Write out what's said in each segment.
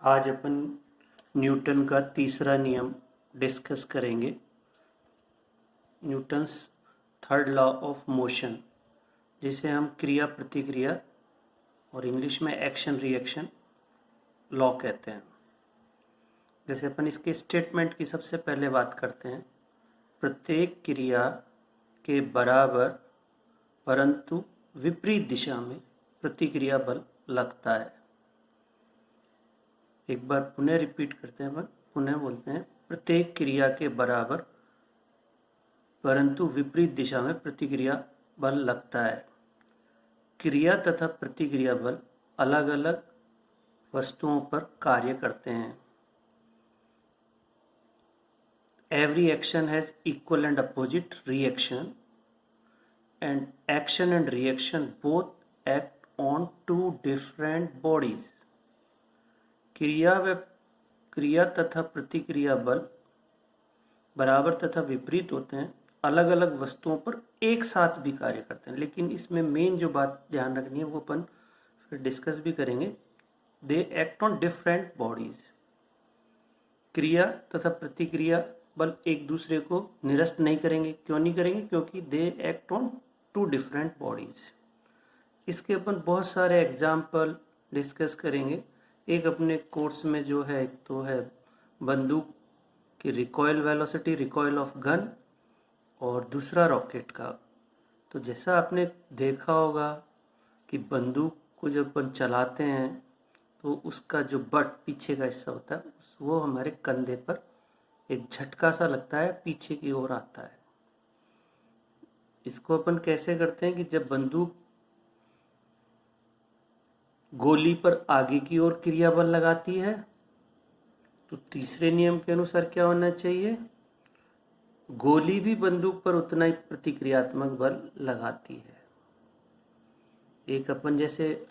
आज अपन न्यूटन का तीसरा नियम डिस्कस करेंगे। Newton's third law of motion, जिसे हम क्रिया प्रतिक्रिया और इंग्लिश में एक्शन रिएक्शन लॉ कहते हैं। जैसे अपन इसके स्टेटमेंट की सबसे पहले बात करते हैं। प्रत्येक क्रिया के बराबर परंतु विपरीत दिशा में प्रतिक्रिया बल लगता है। एक बार पुनः रिपीट करते हैं, पुनः बोलते हैं। प्रत्येक क्रिया के बराबर परंतु विपरीत दिशा में प्रतिक्रिया बल लगता है। क्रिया तथा प्रतिक्रिया बल अलग अलग वस्तुओं पर कार्य करते हैं। Every action has equal and opposite reaction, and action and reaction both act on two different bodies. क्रिया तथा प्रतिक्रिया बल बराबर तथा विपरीत होते हैं, अलग अलग वस्तुओं पर एक साथ भी कार्य करते हैं। लेकिन इसमें मेन जो बात ध्यान रखनी है वो अपन फिर डिस्कस भी करेंगे। दे एक्ट ऑन डिफरेंट बॉडीज। क्रिया तथा प्रतिक्रिया बल एक दूसरे को निरस्त नहीं करेंगे। क्यों नहीं करेंगे? क्योंकि they act on two different bodies. इसके अपन बहुत सारे एग्जाम्पल डिस्कस करेंगे। एक अपने कोर्स में जो है, एक तो है बंदूक की recoil velocity, recoil of gun, और दूसरा रॉकेट का। तो जैसा आपने देखा होगा कि बंदूक को जब अपन चलाते हैं तो उसका जो बट पीछे का हिस्सा होता है वो हमारे कंधे पर एक झटका सा लगता है, पीछे की ओर आता है। इसको अपन कैसे करते हैं कि जब बंदूक गोली पर आगे की ओर क्रिया बल लगाती है तो तीसरे नियम के अनुसार क्या होना चाहिए? गोली भी बंदूक पर उतना ही प्रतिक्रियात्मक बल लगाती है। एक अपन जैसे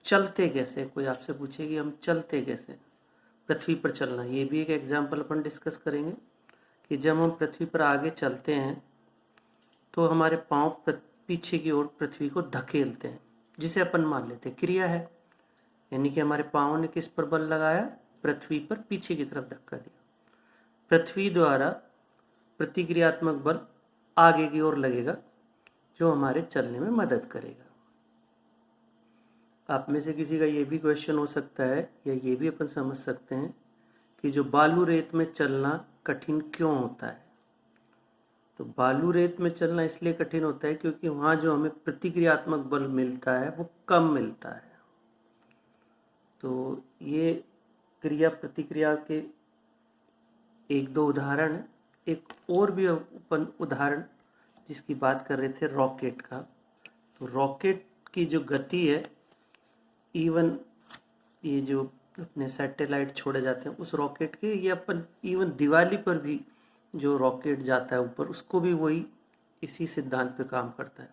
चलते कैसे, कोई आपसे पूछे कि हम चलते कैसे, पृथ्वी पर चलना, ये भी एक एग्जाम्पल अपन डिस्कस करेंगे कि जब हम पृथ्वी पर आगे चलते हैं तो हमारे पांव पीछे की ओर पृथ्वी को धकेलते हैं, जिसे अपन मान लेते हैं क्रिया है। यानी कि हमारे पांव ने किस पर बल लगाया? पृथ्वी पर पीछे की तरफ धक्का दिया। पृथ्वी द्वारा प्रतिक्रियात्मक बल आगे की ओर लगेगा, जो हमारे चलने में मदद करेगा। आप में से किसी का ये भी क्वेश्चन हो सकता है, या ये भी अपन समझ सकते हैं कि जो बालू रेत में चलना कठिन क्यों होता है? तो बालू रेत में चलना इसलिए कठिन होता है क्योंकि वहां जो हमें प्रतिक्रियात्मक बल मिलता है वो कम मिलता है। तो ये क्रिया प्रतिक्रिया के एक दो उदाहरण है। एक और भी अपन उदाहरण जिसकी बात कर रहे थे, रॉकेट का। तो रॉकेट की जो गति है, इवन ये जो अपने सैटेलाइट छोड़े जाते हैं उस रॉकेट के, ये अपन इवन दिवाली पर भी जो रॉकेट जाता है ऊपर, उसको भी वही इसी सिद्धांत पे काम करता है।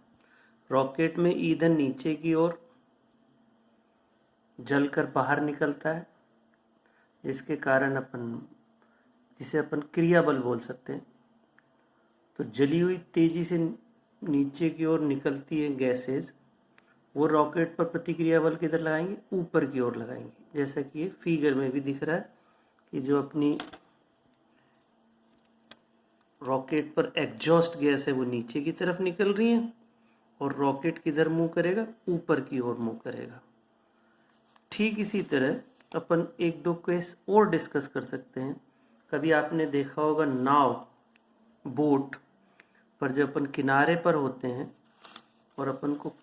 रॉकेट में ईंधन नीचे की ओर जलकर बाहर निकलता है, जिसे अपन क्रिया बल बोल सकते हैं। तो जली हुई तेजी से नीचे की ओर निकलती है गैसेज, वो रॉकेट पर प्रतिक्रिया बल किधर लगाएंगे? ऊपर की ओर लगाएंगे। जैसा कि ये फिगर में भी दिख रहा है कि जो अपनी रॉकेट पर एग्जॉस्ट गैस है वो नीचे की तरफ निकल रही है, और रॉकेट किधर मूव करेगा? ऊपर की ओर मूव करेगा। ठीक इसी तरह अपन एक दो केस और डिस्कस कर सकते हैं। कभी आपने देखा होगा नाव, बोट पर जब अपन किनारे पर होते हैं और अपन को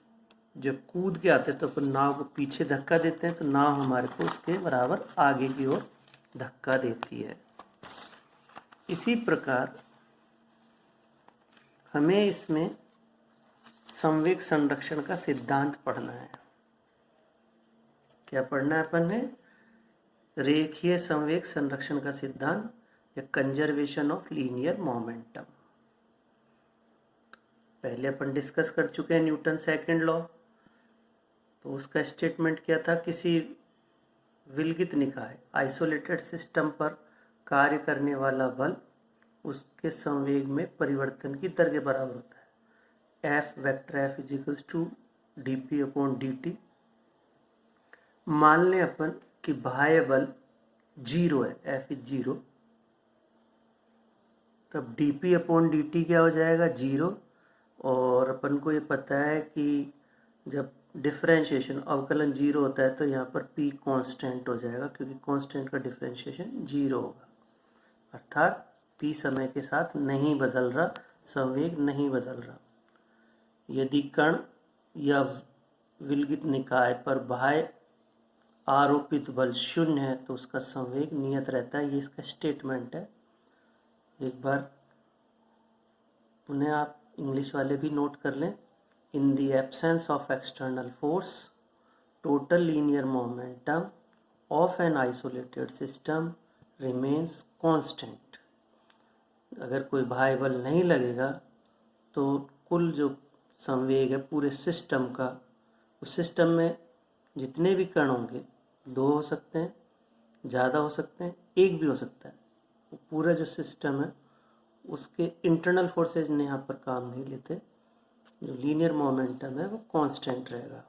जब कूद के आते हैं तो अपन नाव को पीछे धक्का देते हैं, तो नाव हमारे को उसके बराबर आगे की ओर धक्का देती है। इसी प्रकार हमें इसमें संवेग संरक्षण का सिद्धांत पढ़ना है। क्या पढ़ना है अपन ने? रेखीय संवेग संरक्षण का सिद्धांत, या कंजर्वेशन ऑफ लीनियर मोमेंटम। पहले अपन डिस्कस कर चुके हैं न्यूटन सेकंड लॉ। तो उसका स्टेटमेंट क्या था? किसी विलगित निकाय, आइसोलेटेड सिस्टम पर कार्य करने वाला बल उसके संवेग में परिवर्तन की दर के बराबर होता है। F vector F is equals to D P upon D T. मान लें अपन कि बाह्य बल 0 है, F इज 0, तब dp अपॉन dt क्या हो जाएगा 0। और अपन को ये पता है कि जब डिफरेंशिएशन अवकलन 0 होता है तो यहाँ पर p कांस्टेंट हो जाएगा, क्योंकि कांस्टेंट का डिफरेंशिएशन 0 होगा, अर्थात p समय के साथ नहीं बदल रहा, संवेग नहीं बदल रहा। यदि कण या विलगित निकाय पर बाह्य आरोपित बल 0 है तो उसका संवेग नियत रहता है। ये इसका स्टेटमेंट है। एक बार पुनः आप इंग्लिश वाले भी नोट कर लें। In the absence of external force total linear momentum of an isolated system remains constant. अगर कोई बाह्य बल नहीं लगेगा तो कुल जो संवेग है पूरे सिस्टम का, उस सिस्टम में जितने भी कण होंगे 2 हो सकते हैं, ज़्यादा हो सकते हैं, 1 भी हो सकता है, वो पूरा जो सिस्टम है उसके इंटरनल फोर्सेज ने यहाँ पर काम नहीं लेते। जो लीनियर मोमेंटम है वो कांस्टेंट रहेगा।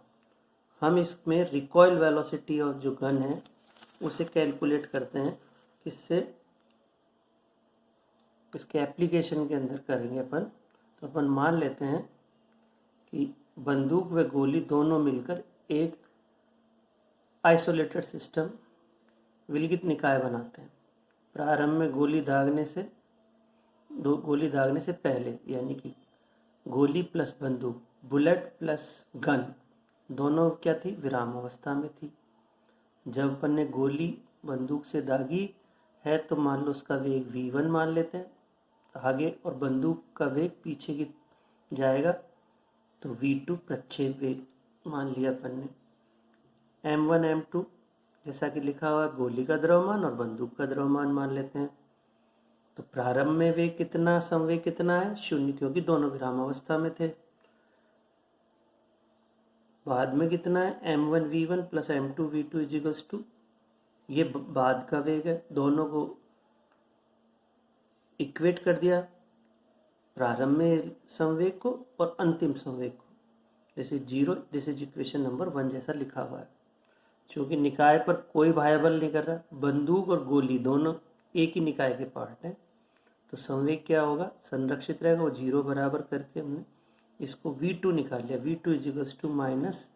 हम इसमें रिकॉइल वेलोसिटी ऑफ जो गन है उसे कैलकुलेट करते हैं, किससे, इसके एप्लीकेशन के अंदर करेंगे अपन। तो अपन मान लेते हैं कि बंदूक व गोली दोनों मिलकर एक आइसोलेटेड सिस्टम विलगित निकाय बनाते हैं। प्रारंभ में गोली दागने से पहले, यानी कि गोली प्लस बंदूक, बुलेट प्लस गन, दोनों क्या थी, विराम अवस्था में थी। जब अपन ने गोली बंदूक से दागी है तो मान लो उसका वेग v1 मान लेते हैं आगे, और बंदूक का वेग पीछे की जाएगा तो v2 प्रक्षेप वेग मान लिया अपन ने। m1 m2 जैसा कि लिखा हुआ है गोली का द्रव्यमान और बंदूक का द्रव्यमान मान लेते हैं। तो प्रारंभ में वेग कितना, संवेग कितना है 0, क्योंकि दोनों विराम अवस्था में थे। बाद में कितना है m1 v1 plus m2 v2 equals to, ये बाद का वेग है। दोनों को इक्वेट कर दिया, प्रारंभ में संवेग को और अंतिम संवेग को, जैसे 0, दिस इज इक्वेशन नंबर 1 जैसा लिखा हुआ है। क्योंकि निकाय पर कोई बाह्य बल नहीं कर रहा, बंदूक और गोली दोनों एक ही निकाय के पार्ट हैं, तो संवेग क्या होगा, संरक्षित रहेगा। वो 0 बराबर करके हमने इसको v2 निकाल लिया, v2 equals to minus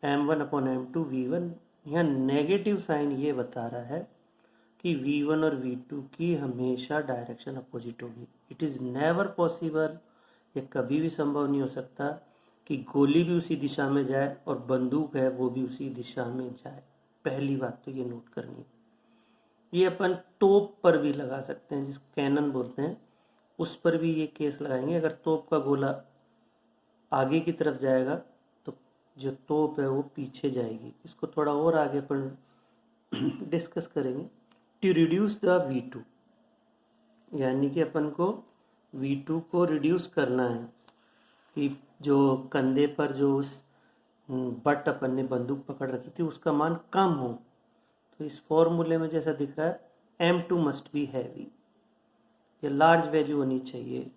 m1 upon m2 v1। यहाँ नेगेटिव साइन ये बता रहा है कि v1 और v2 की हमेशा डायरेक्शन अपोजिट होगी। इट इज़ नेवर पॉसिबल, ये कभी भी संभव नहीं हो सकता कि गोली भी उसी दिशा में जाए और बंदूक है वो भी उसी दिशा में जाए। पहली बात तो ये नोट करनी है। ये अपन तोप पर भी लगा सकते हैं, जिसको कैनन बोलते हैं, उस पर भी ये केस लगाएंगे। अगर तोप का गोला आगे की तरफ जाएगा तो जो तोप है वो पीछे जाएगी। इसको थोड़ा और आगे अपन डिस्कस करेंगे। टू रिड्यूस द v2, यानी कि अपन को v2 को रिड्यूस करना है कि जो कंधे पर जो उस बट अपन ने बंदूक पकड़ रखी थी उसका मान कम हो। तो इस फॉर्मूले में जैसा दिख रहा है m2 मस्ट बी हैवी, ये लार्ज वैल्यू होनी चाहिए।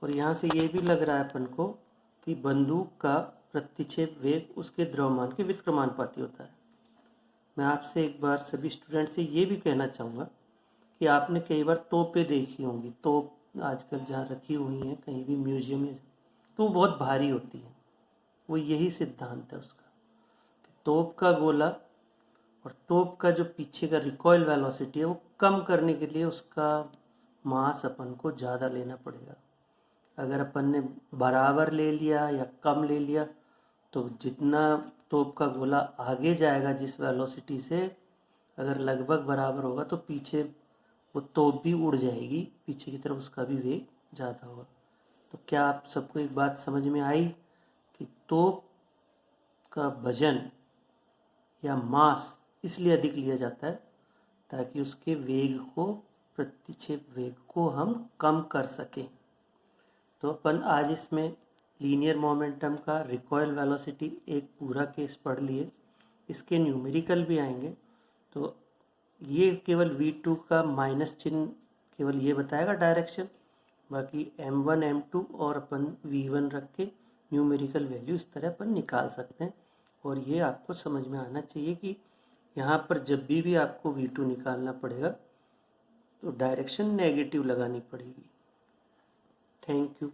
और यहाँ से ये भी लग रहा है अपन को कि बंदूक का प्रतिक्षेप वेग उसके द्रव्यमान के व्युत्क्रमानुपाती होता है। मैं आपसे एक बार सभी स्टूडेंट से ये भी कहना चाहूँगा कि आपने कई बार तोपें देखी होंगी, तोप आजकल जहाँ रखी हुई हैं कहीं भी म्यूजियम में, तो वो बहुत भारी होती है। वो यही सिद्धांत है उसका कि तोप का गोला और तोप का जो पीछे का रिकॉइल वेलोसिटी है वो कम करने के लिए उसका मास अपन को ज़्यादा लेना पड़ेगा। अगर अपन ने बराबर ले लिया या कम ले लिया तो जितना तोप का गोला आगे जाएगा जिस वेलोसिटी से, अगर लगभग बराबर होगा तो पीछे वो तोप भी उड़ जाएगी, पीछे की तरफ उसका भी वेग ज़्यादा होगा। तो क्या आप सबको एक बात समझ में आई कि तोप का वजन या मास इसलिए अधिक लिया जाता है ताकि उसके वेग को, प्रतिक्षेप वेग को हम कम कर सकें। तो अपन आज इसमें लीनियर मोमेंटम का रिकॉइल वेलोसिटी एक पूरा केस पढ़ लिए, इसके न्यूमेरिकल भी आएंगे। तो ये केवल v2 का माइनस चिन्ह केवल ये बताएगा डायरेक्शन, बाकी m1 m2 और अपन v1 रख के न्यूमेरिकल वैल्यू इस तरह अपन निकाल सकते हैं। और ये आपको समझ में आना चाहिए कि यहाँ पर जब भी आपको V2 निकालना पड़ेगा तो डायरेक्शन नेगेटिव लगानी पड़ेगी। Thank you.